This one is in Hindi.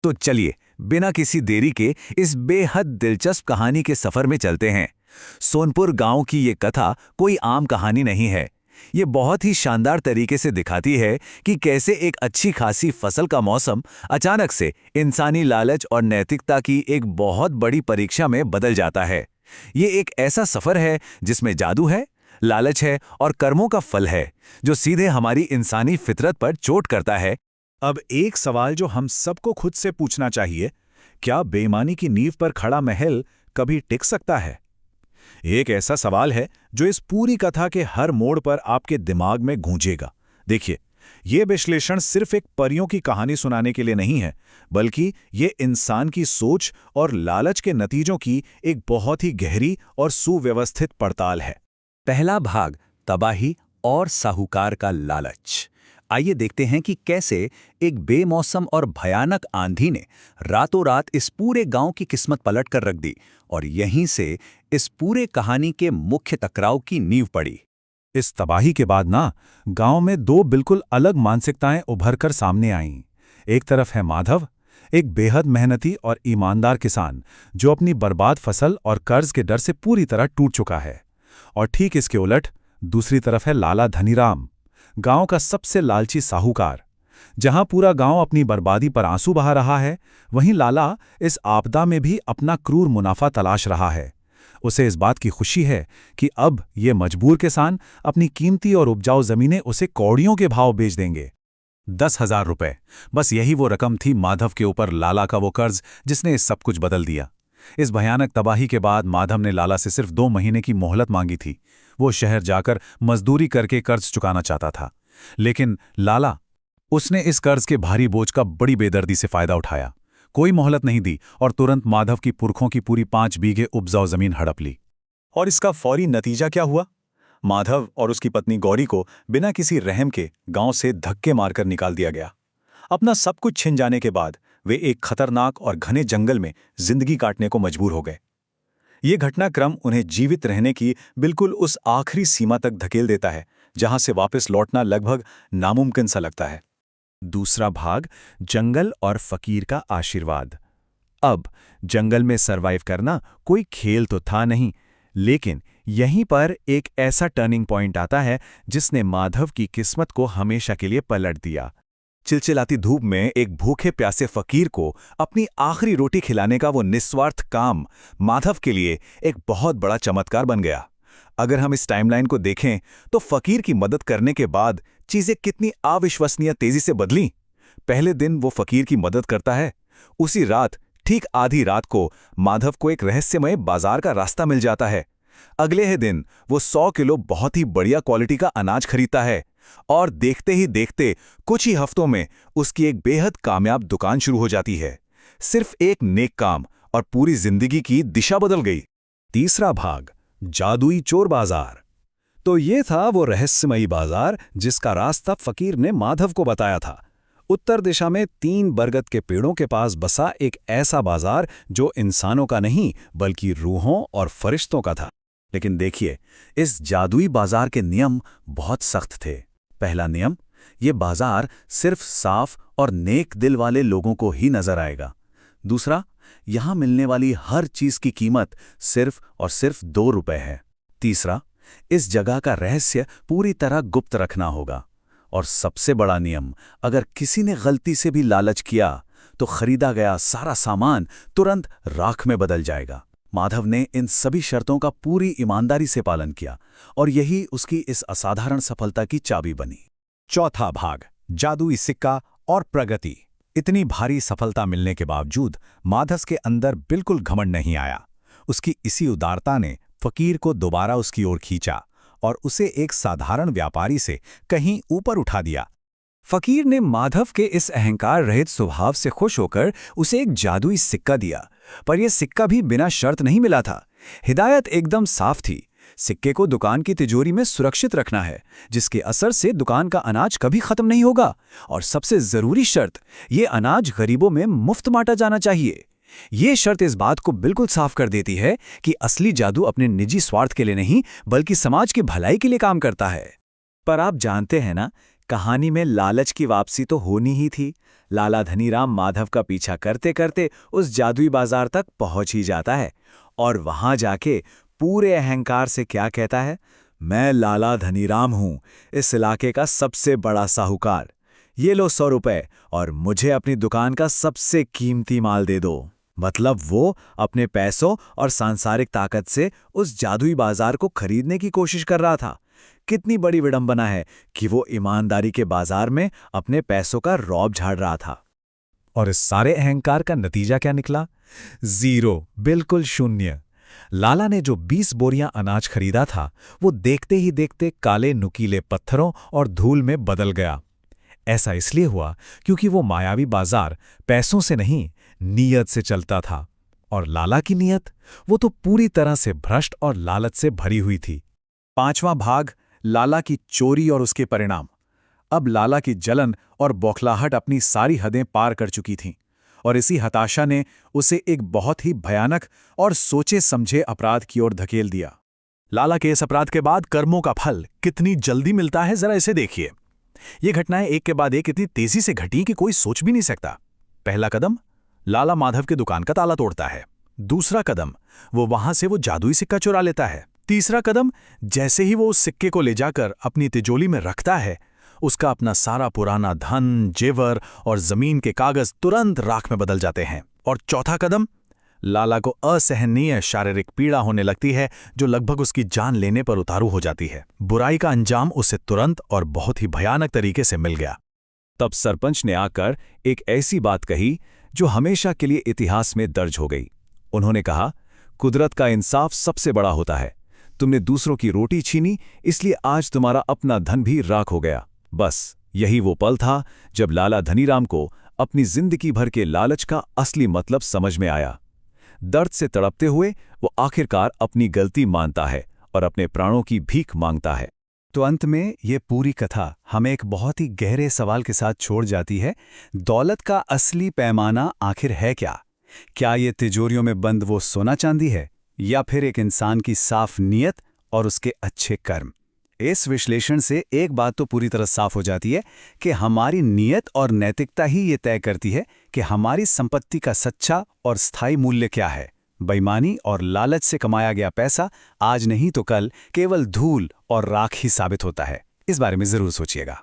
तो चलिए बिना किसी देरी के इस बेहद दिलचस्प कहानी के सफर में चलते हैं। सोनपुर गांव की ये कथा कोई आम कहानी नहीं है। ये बहुत ही शानदार तरीके से दिखाती है कि कैसे एक अच्छी खासी फसल का मौसम अचानक से इंसानी लालच और नैतिकता की एक बहुत बड़ी परीक्षा में बदल जाता है। ये एक ऐसा सफर है जिसमें जादू है, लालच है और कर्मों का फल है, जो सीधे हमारी इंसानी फितरत पर चोट करता है। अब एक सवाल जो हम सबको खुद से पूछना चाहिए, क्या बेईमानी की नींव पर खड़ा महल कभी टिक सकता है? एक ऐसा सवाल है जो इस पूरी कथा के हर मोड़ पर आपके दिमाग में गूंजेगा। देखिए, ये विश्लेषण सिर्फ एक परियों की कहानी सुनाने के लिए नहीं है, बल्कि ये इंसान की सोच और लालच के नतीजों की एक बहुत ही गहरी और सुव्यवस्थित पड़ताल है। पहला भाग, तबाही और साहूकार का लालच। आइए देखते हैं कि कैसे एक बेमौसम और भयानक आंधी ने रातों रात इस पूरे गांव की किस्मत पलट कर रख दी, और यहीं से इस पूरे कहानी के मुख्य टकराव की नींव पड़ी। इस तबाही के बाद गांव में दो बिल्कुल अलग मानसिकताएं उभर कर सामने आईं। एक तरफ है माधव, एक बेहद मेहनती और ईमानदार किसान जो अपनी बर्बाद फसल और कर्ज के डर से पूरी तरह टूट चुका है। और ठीक इसके उलट दूसरी तरफ है लाला धनीराम, गांव का सबसे लालची साहूकार। जहां पूरा गांव अपनी बर्बादी पर आंसू बहा रहा है, वहीं लाला इस आपदा में भी अपना क्रूर मुनाफा तलाश रहा है। उसे इस बात की खुशी है कि अब ये मजबूर किसान अपनी कीमती और उपजाऊ जमीनें उसे कौड़ियों के भाव बेच देंगे। 10,000 रुपए, बस यही वो रकम थी माधव के ऊपर लाला का वो कर्ज जिसने इस सब कुछ बदल दिया। इस भयानक तबाही के बाद माधव ने लाला से सिर्फ 2 महीने की मोहलत मांगी थी। वो शहर जाकर मजदूरी करके कर्ज चुकाना चाहता था, लेकिन लाला, उसने इस कर्ज के भारी बोझ का बड़ी बेदर्दी से फायदा उठाया। कोई मोहलत नहीं दी और तुरंत माधव की पुरखों की पूरी 5 बीघे उपजाऊ जमीन हड़प ली। और इसका फौरी नतीजा क्या हुआ? माधव और उसकी पत्नी गौरी को बिना किसी रहम के गांव से धक्के मारकर निकाल दिया गया। अपना सब कुछ छिन जाने के बाद वे एक खतरनाक और घने जंगल में जिंदगी काटने को मजबूर हो गए। ये घटनाक्रम उन्हें जीवित रहने की बिल्कुल उस आखिरी सीमा तक धकेल देता है जहां से वापस लौटना लगभग नामुमकिन सा लगता है। दूसरा भाग, जंगल और फकीर का आशीर्वाद। अब जंगल में सरवाइव करना कोई खेल तो था नहीं, लेकिन यहीं पर एक ऐसा टर्निंग पॉइंट आता है जिसने माधव की किस्मत को हमेशा के लिए पलट दिया। चिलचिलाती धूप में एक भूखे प्यासे फकीर को अपनी आखिरी रोटी खिलाने का वो निस्वार्थ काम माधव के लिए एक बहुत बड़ा चमत्कार बन गया। अगर हम इस टाइमलाइन को देखें तो फकीर की मदद करने के बाद चीजें कितनी अविश्वसनीय तेजी से बदलीं। पहले दिन वो फकीर की मदद करता है, उसी रात ठीक आधी रात को माधव को एक रहस्यमय बाजार का रास्ता मिल जाता है। अगले ही दिन वो 100 किलो बहुत ही बढ़िया क्वालिटी का अनाज खरीदता है, और देखते ही देखते कुछ ही हफ्तों में उसकी एक बेहद कामयाब दुकान शुरू हो जाती है। सिर्फ एक नेक काम और पूरी जिंदगी की दिशा बदल गई। तीसरा भाग, जादुई चोर बाजार। तो ये था वो रहस्यमयी बाजार जिसका रास्ता फकीर ने माधव को बताया था। उत्तर दिशा में 3 बरगद के पेड़ों के पास बसा एक ऐसा बाजार जो इंसानों का नहीं बल्कि रूहों और फरिश्तों का था। लेकिन देखिए, इस जादुई बाजार के नियम बहुत सख्त थे। पहला नियम, ये बाजार सिर्फ साफ और नेक दिल वाले लोगों को ही नजर आएगा। दूसरा, यहां मिलने वाली हर चीज की कीमत सिर्फ और सिर्फ 2 रुपए है। तीसरा, इस जगह का रहस्य पूरी तरह गुप्त रखना होगा। और सबसे बड़ा नियम, अगर किसी ने गलती से भी लालच किया तो खरीदा गया सारा सामान तुरंत राख में बदल जाएगा। माधव ने इन सभी शर्तों का पूरी ईमानदारी से पालन किया, और यही उसकी इस असाधारण सफलता की चाबी बनी। चौथा भाग, जादुई सिक्का और प्रगति। इतनी भारी सफलता मिलने के बावजूद माधव के अंदर बिल्कुल घमंड नहीं आया। उसकी इसी उदारता ने फकीर को दोबारा उसकी ओर खींचा और उसे एक साधारण व्यापारी से कहीं ऊपर उठा दिया। फकीर ने माधव के इस अहंकार रहित स्वभाव से खुश होकर उसे एक जादुई सिक्का दिया, पर यह सिक्का भी बिना शर्त नहीं मिला था। हिदायत एकदम साफ थी, सिक्के को दुकान की तिजोरी में सुरक्षित रखना है, जिसके असर से दुकान का अनाज कभी खत्म नहीं होगा। और सबसे जरूरी शर्त, ये अनाज गरीबों में मुफ्त बांटा जाना चाहिए। ये शर्त इस बात को बिल्कुल साफ कर देती है कि असली जादू अपने निजी स्वार्थ के लिए नहीं बल्कि समाज की भलाई के लिए काम करता है। पर आप जानते हैं ना, कहानी में लालच की वापसी तो होनी ही थी। लाला धनीराम माधव का पीछा करते करते उस जादुई बाजार तक पहुंच ही जाता है और वहां जाके पूरे अहंकार से क्या कहता है, मैं लाला धनीराम हूं, इस इलाके का सबसे बड़ा साहूकार। ये लो 100 रुपए और मुझे अपनी दुकान का सबसे कीमती माल दे दो। मतलब वो अपने पैसों और सांसारिक ताकत से उस जादुई बाजार को खरीदने की कोशिश कर रहा था। कितनी बड़ी विडंबना है कि वो ईमानदारी के बाजार में अपने पैसों का रौब झाड़ रहा था। और इस सारे अहंकार का नतीजा क्या निकला? 0, बिल्कुल शून्य। लाला ने जो 20 बोरियां अनाज खरीदा था, वो देखते ही देखते काले नुकीले पत्थरों और धूल में बदल गया। ऐसा इसलिए हुआ क्योंकि वो मायावी बाजार पैसों से नहीं, नीयत से चलता था। और लाला की नीयत, वो तो पूरी तरह से भ्रष्ट और लालच से भरी हुई थी। 5वां भाग, लाला की चोरी और उसके परिणाम। अब लाला की जलन और बौखलाहट अपनी सारी हदें पार कर चुकी थीं और इसी हताशा ने उसे एक बहुत ही भयानक और सोचे समझे अपराध की ओर धकेल दिया। लाला के इस अपराध के बाद कर्मों का फल कितनी जल्दी मिलता है, जरा इसे देखिए। ये घटनाएं एक के बाद एक इतनी तेजी से घटी कि कोई सोच भी नहीं सकता। पहला कदम, लाला माधव की दुकान का ताला तोड़ता है। दूसरा कदम, वो वहां से वो जादुई सिक्का चुरा लेता है। तीसरा कदम, जैसे ही वो उस सिक्के को ले जाकर अपनी तिजोरी में रखता है, उसका अपना सारा पुराना धन, जेवर और जमीन के कागज तुरंत राख में बदल जाते हैं। और चौथा कदम, लाला को असहनीय शारीरिक पीड़ा होने लगती है जो लगभग उसकी जान लेने पर उतारू हो जाती है। बुराई का अंजाम उसे तुरंत और बहुत ही भयानक तरीके से मिल गया। तब सरपंच ने आकर एक ऐसी बात कही जो हमेशा के लिए इतिहास में दर्ज हो गई। उन्होंने कहा, कुदरत का इंसाफ सबसे बड़ा होता है। तुमने दूसरों की रोटी छीनी, इसलिए आज तुम्हारा अपना धन भी राख हो गया। बस यही वो पल था जब लाला धनीराम को अपनी जिंदगी भर के लालच का असली मतलब समझ में आया। दर्द से तड़पते हुए वो आखिरकार अपनी गलती मानता है और अपने प्राणों की भीख मांगता है। तो अंत में ये पूरी कथा हमें एक बहुत ही गहरे सवाल के साथ छोड़ जाती है। दौलत का असली पैमाना आखिर है क्या? क्या ये तिजोरियों में बंद वो सोना चांदी है, या फिर एक इंसान की साफ नीयत और उसके अच्छे कर्म? इस विश्लेषण से एक बात तो पूरी तरह साफ हो जाती है कि हमारी नीयत और नैतिकता ही ये तय करती है कि हमारी संपत्ति का सच्चा और स्थायी मूल्य क्या है। बेईमानी और लालच से कमाया गया पैसा आज नहीं तो कल केवल धूल और राख ही साबित होता है। इस बारे में जरूर सोचिएगा।